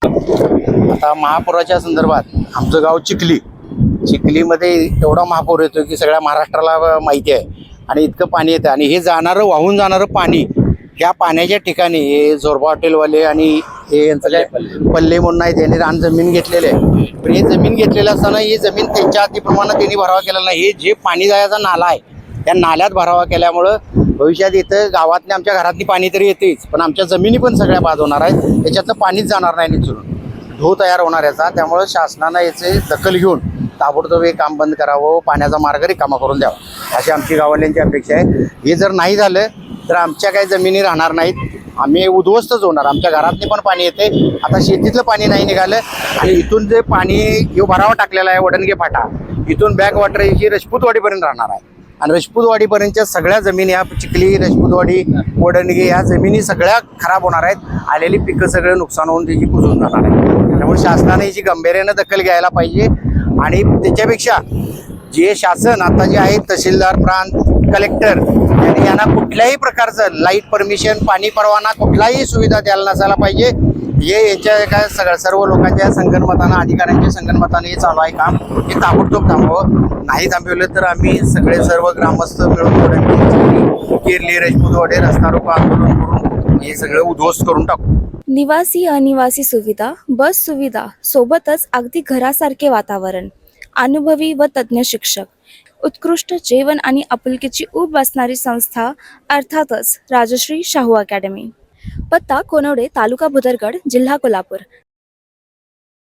आता महापुराच्या संदर्भात आमचं गाव चिखलीमध्ये एवढा महापूर येतो की सगळ्या महाराष्ट्राला माहिती आहे आणि इतकं पाणी येतं आणि हे जाणारं वाहून जाणारं पाणी ह्या पाण्याच्या ठिकाणी हे झोरबा हॉटेलवाले आणि हे यांचं काय पल्ले म्हणून आहे त्यांनी रान जमीन घेतलेले आहे. पण हे जमीन घेतलेलं असताना ही जमीन त्यांच्या अतिप्रमाणात त्यांनी भरावा केलेला नाही. हे जे पाणी जायचा नाला आहे त्या नाल्यात भरावा केल्यामुळं भविष्यात इथं गावातले आमच्या घरातली पाणी तरी येतेच पण आमच्या जमिनी पण सगळ्या बाद होणार आहेत. त्याच्यातलं पाणीच जाणार नाही निचरून ढो तयार होणार याचा. त्यामुळं शासनानं याचे दखल घेऊन ताबडतोब हे काम बंद करावं, पाण्याचा मार्ग रिकामा करून द्यावा अशी आमची गाववाल्यांची अपेक्षा आहे. हे जर नाही झालं तर आमच्या काही जमिनी राहणार नाहीत, आम्ही उद्ध्वस्तच होणार. आमच्या घरातले पण पाणी येते, आता शेतीतलं पाणी नाही निघालं आणि इथून जे पाणी यो भरावा टाकलेला आहे वडणगे फाटा इथून बॅक वॉटर ही रजपूतवाडीपर्यंत राहणार आहे आणि रजपूतवाडीपर्यंतच्या सगळ्या जमिनी ह्या चिखली रजपूतवाडी वडणगे ह्या जमिनी सगळ्या खराब होणार आहेत. आलेली पिकं सगळं नुकसान होऊन त्याची कुजून जाणार आहे. त्यामुळे शासनाने याची गांभीर्यानं दखल घ्यायला पाहिजे आणि त्याच्यापेक्षा जे शासन आता जे आहे तहसीलदार प्रांत कलेक्टर यांना कुठल्याही प्रकारचं लाईट परमिशन पाणी परवाना कुठलाही सुविधा द्यायला नसायला पाहिजे. हे यांच्या काय सर्व लोकांच्या संगनमतानं अधिकाऱ्यांच्या संगनमतानं हे चालू आहे काम. हे ताबडतोब थांबवावं. नाही थांबवलं तर आम्ही सर्व ग्रामस्थ मिळून केरली रजपूतवाडी रस्ता रोको आंदोलन करून हे सगळं उद्ध्वस्त करून टाकू. निवासी अनिवासी सुविधा बस सुविधा सोबतच अगदी घरासारखे वातावरण, अनुभवी व तज्ज्ञ शिक्षक, उत्कृष्ट जेवण आणि आपुलकीची ऊब बसणारी संस्था अर्थातच राजश्री शाहू अकॅडमी. पत्ता कोनवडे, तालुका भुदरगड, जिल्हा कोल्हापूर.